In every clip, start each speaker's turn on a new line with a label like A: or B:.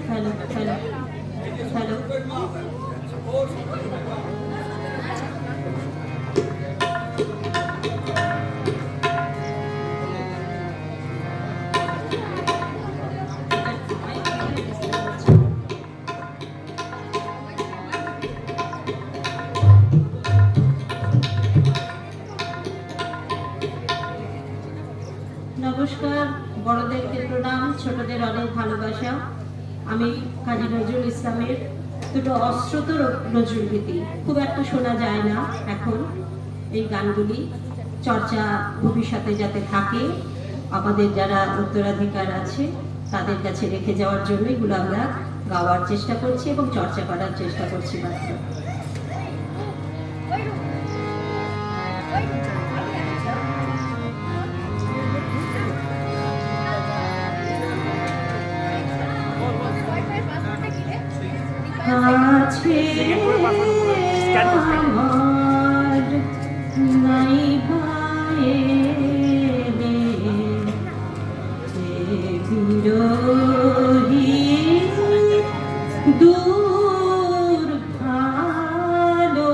A: Hello hello hello. নমস্কার, বড়দেরকে প্রণাম, ছোটদের অনেক ভালোবাসা। আমি কাজী নজরুল ইসলামের দুটো অশ্রুত নজরুলগীতি খুব একটা শোনা যায় না এখন। এই গানগুলি চর্চা ভবিষ্যতে যাতে থাকে, আমাদের যারা উত্তরাধিকার আছে তাদের কাছে রেখে যাওয়ার জন্য এগুলো আমরা গাওয়ার চেষ্টা করছি এবং চর্চা করার চেষ্টা করছি মাত্র। আছে আমার নাই ভাইরে বিরোহী দূর ভালো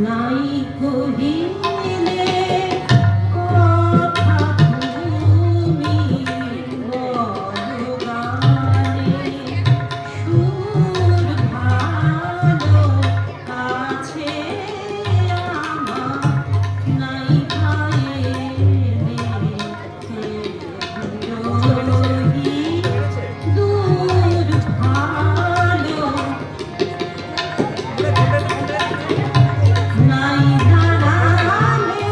A: নাই কহিলে কথা তুমি বলগানে সুর ভালো আছে আমার নাই ভাইরে বিরোহী দূর ভালো নাই ধারালে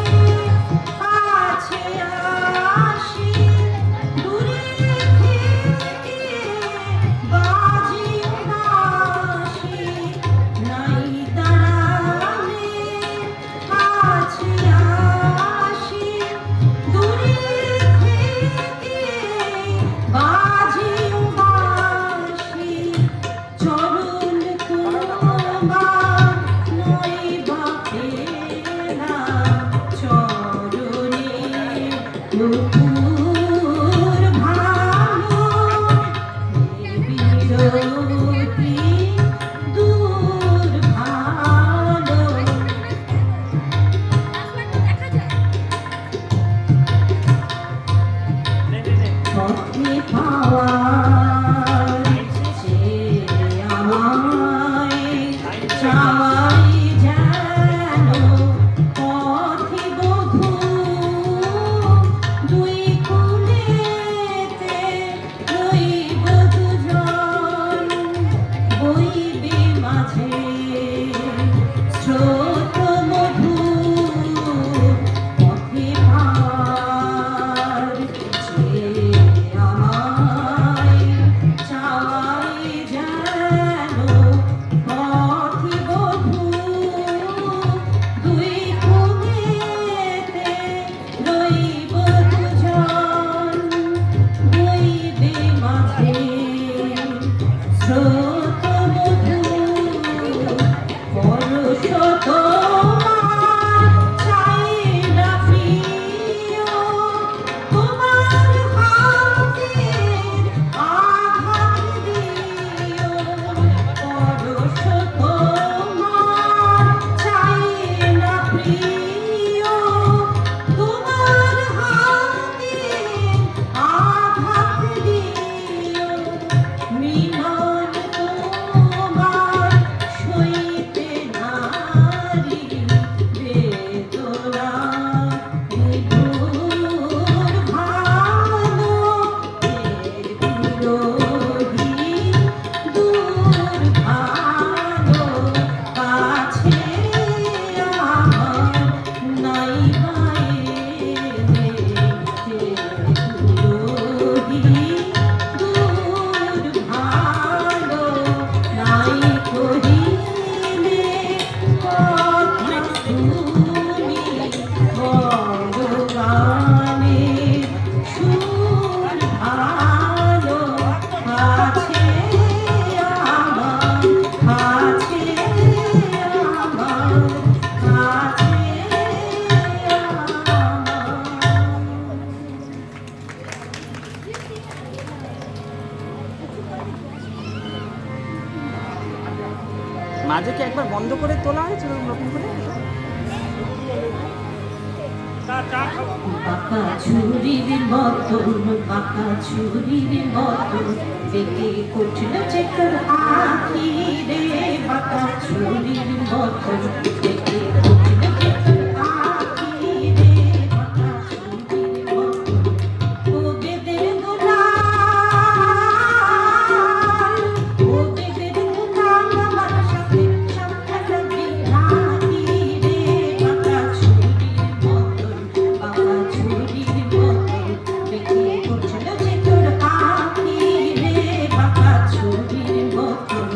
B: ওদেরকে একবার বন্ধ করে তোলা হয়েছে নতুন করে?
A: বাঁকা ছুরির মতন, বাঁকা ছুরির মতন বেঁকে উঠল যে তোর আঁখি রে, বাঁকা ছুরির মতন বেঁকে উঠল যে তোর আঁখি রে, বাঁকা ছুরির মতন। ও বেদের দুলাল, ও বেদের দুলাল আমার সাথে সাক্ষাৎ বিরাহি রে, বাঁকা ছুরির মতন, বাঁকা ছুরির মতন বেঁকে উঠল যে তোর আঁখি রে, বাঁকা ছুরির মতন।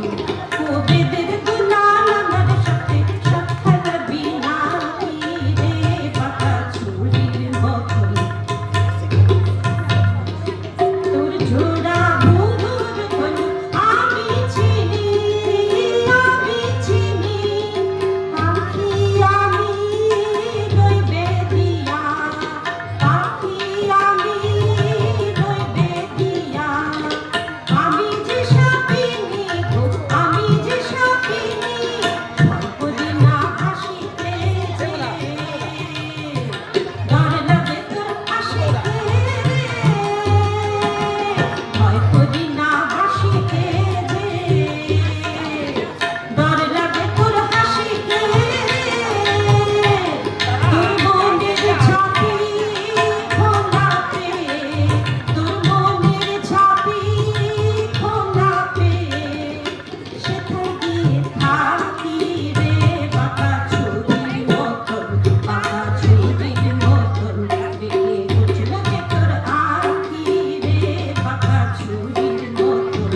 A: ও বেদের দুলাল আমার সাথে সাক্ষাৎ বিরাহি রে, বাঁকা ছুরির মতন। তোর ঝোড়া ভুরুর ধনু আমি চিনি, আমি চিনি, পাখি আমি রইবে দিয়া, পাখি আমি রইবে দিয়া। আমি যে সাপিনী গো, আমি যে সাপিনী, সর্বদি না হাসিতে যে, ডর লাগে তোর হাসিতে রে, ভয় করি না হাসিতে যে, ডর লাগে তোর হাসিতে রে। তোর মনের ছাপি খোলাতে, তোর মনের ছাপি খোলাতে, সেথায় গিয়ে থাকি রে, বাঁকা ছুরির মতন, বাঁকা ছুরির মতন বেঁকে উঠল যে তোর আঁখি রে, বাঁকা ছুরির মতন।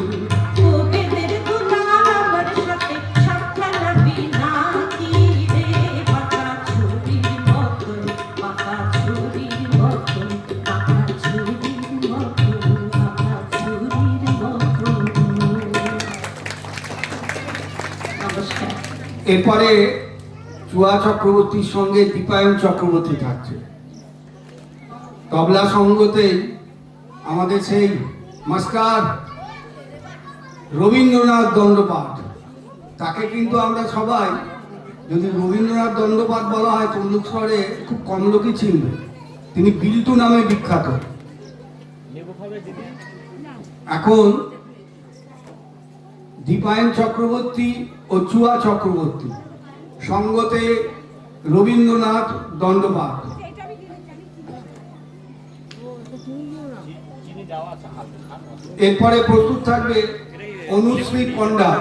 A: ও বেদের দুলাল আমার সাথে সাক্ষাৎ বিনাকি রে, বাঁকা ছুরির মতন, বাঁকা ছুরির মতন, বাঁকা ছুরির মতন, বাঁকা ছুরির মতন। নমস্কার।
C: এরপরে চুয়া চক্রবর্তীর সঙ্গে দীপায়ন চক্রবর্তী থাকছে। তবলা সঙ্গতে আমাদের সেই মাস্টার রবীন্দ্রনাথ দণ্ডপাঠ, তাকে কিন্তু আমরা সবাই, যদি রবীন্দ্রনাথ দণ্ডপাঠ বলা হয় তমলুক শহরে খুব কম লোকই চিনবে। তিনি বিল্টু নামে বিখ্যাত। এখন দীপায়ন চক্রবর্তী ও চুয়া চক্রবর্তী সঙ্গতে রবীন্দ্রনাথ দণ্ডপাঠ। এরপরে প্রস্তুত থাকবে অনুশ্রী পণ্ডা।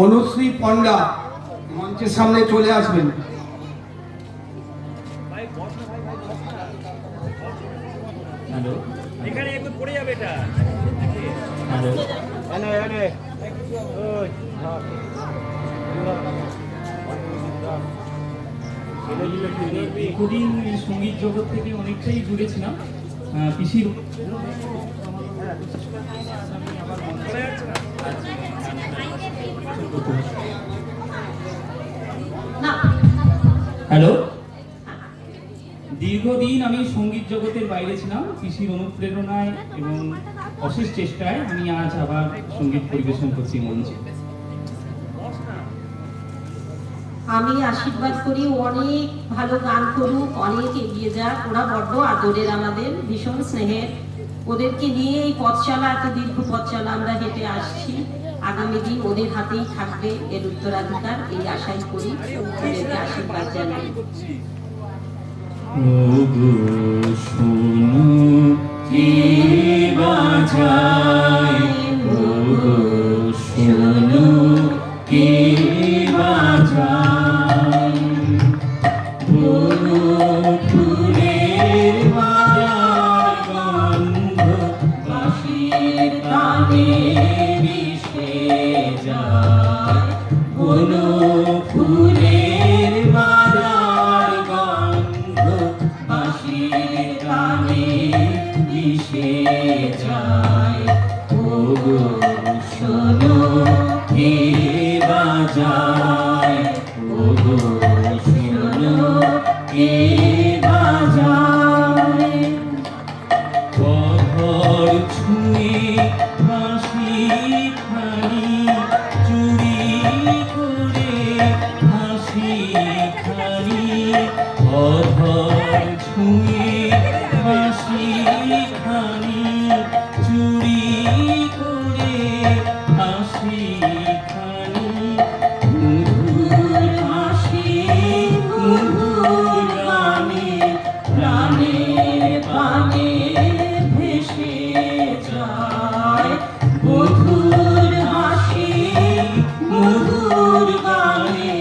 C: অনুশ্রী পণ্ডা মঞ্চের সামনে চলে আসবেন।
D: হ্যালো,
E: এখানে একটু পড়ে যাবে এটা।
D: হ্যালো,
E: এনে এনে ওই
D: দীর্ঘদিন সঙ্গীত জগৎ থেকে অনেকটাই দূরে ছিলাম। পিসির
A: না,
D: হ্যালো, দীর্ঘদিন আমি সঙ্গীত জগতের বাইরে ছিলাম। পিসির অনুপ্রেরণায় এবং অশেষ চেষ্টায় আমি আজ আবার সঙ্গীত পরিবেশন করছি মঞ্চে।
A: আমি আশীর্বাদ করি অনেক ভালো গান করুক, অনেক এগিয়ে যাক। ওরা বড্ড আদরের, আমাদের ভীষণ স্নেহের। ওদেরকে নিয়ে এই পথ চলা, এত দীর্ঘ পথ চলা আমরা হেঁটে আসছি। আগামী দিন ওদের হাতেই থাকবে এর উত্তরাধিকার, এই আশাই করি। ওদেরকে আশীর্বাদ জানাই।
D: ওগো শোনো কে বাজায়, ওগো শোনো কে বাজায়, বনো ফুলের মালার গন্ধ বাঁশির তানে মিশে যায়, বনো ফুলের মালার গন্ধ বাঁশির তানে মিশে যায়, ওগো শোনো কে বাজায়, ওগো শোনো কে বাজায়, পথর ছুঁয়ে বাঁশি খানি চুরি খানি অধর ছুঁয়ে হাসি খানি চুরি করে হাসি খানি মধুর হাসি মধুর গানে প্রাণের পানে ভেসে যায় মধুর হাসি মধুর গানে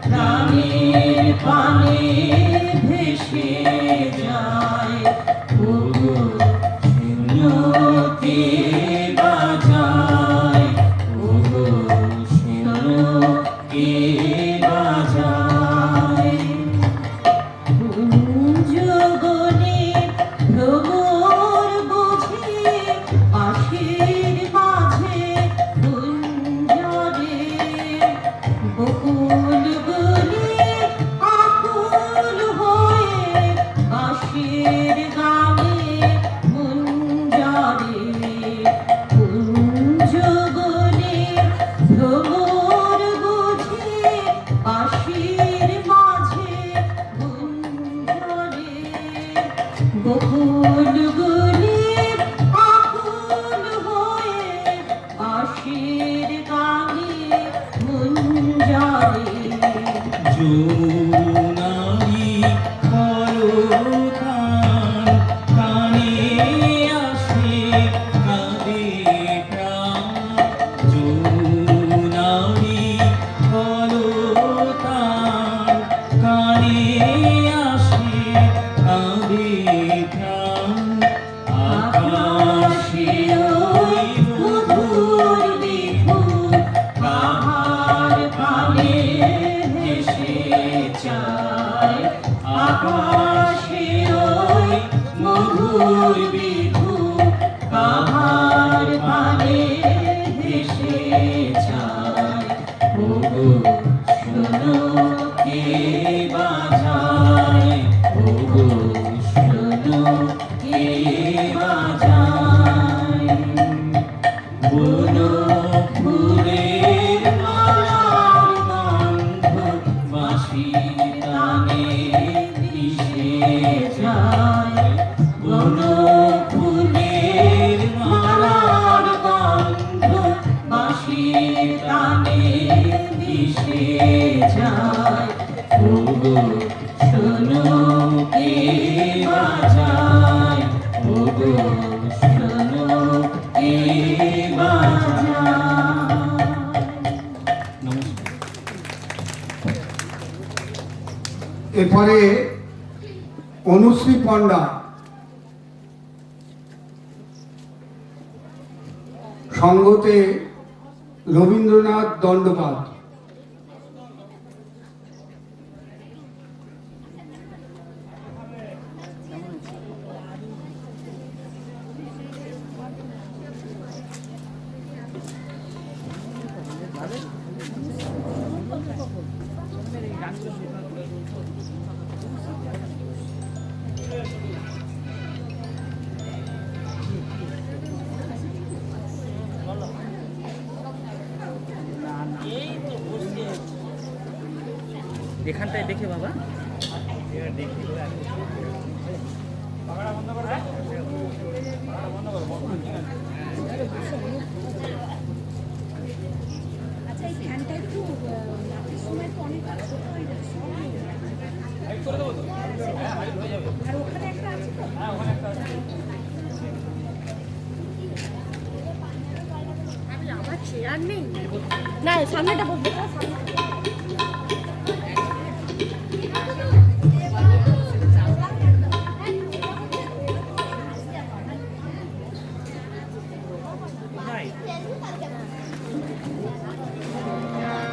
D: প্রাণের পানে ভেসে যায় ওগো শোনো কে বাজায় ওগো শোনো কে বাজায়
A: জগনে ভ্রমর বুঝি পাশের মাঝে গুঞ্জরে বকুল গলি আকুল হয়ে বাঁশির গানে গুঞ্জরে জগনে ভ্রমর বুঝি পাশের মাঝে গুঞ্জরে বকুল গলি আকুল হয়ে বাঁশির গানে গুঞ্জরে
D: যৌনারি পরকান কানে আসে কাঁদে প্রাণ যৌনারি পরকান কানে আসে কাঁদে প্রাণ আকাশে ওই মধুর বিহু কাহার পানে ভেসে যায় আকাশে ওই মধুর বিহু কাহার পানে ভেসে যায় ওগো শোনো কে বাজায় ওগো শোনো কে বাজায় বন ফুলের মালার গন্ধ বাঁশির টানে মিশে যায় বন ফুলের মালার গন্ধ বাঁশির টানে মিশে যায় ওগো শোনো কে বাজায় ওগো শোনো কে বাজায়। নমস্কার।
C: এরপরে অনুশ্রী পণ্ডা সঙ্গতে রবীন্দ্রনাথ দণ্ডপাত।
B: এখানটায় দেখে বাবা
F: আচ্ছা এই ফ্যানটা একটু রাতের সময় তো অনেক ছোট হয়ে যাচ্ছে আর ওখানে একটা আছে তো আমার চেয়ার নেই না সামনেটা বলতে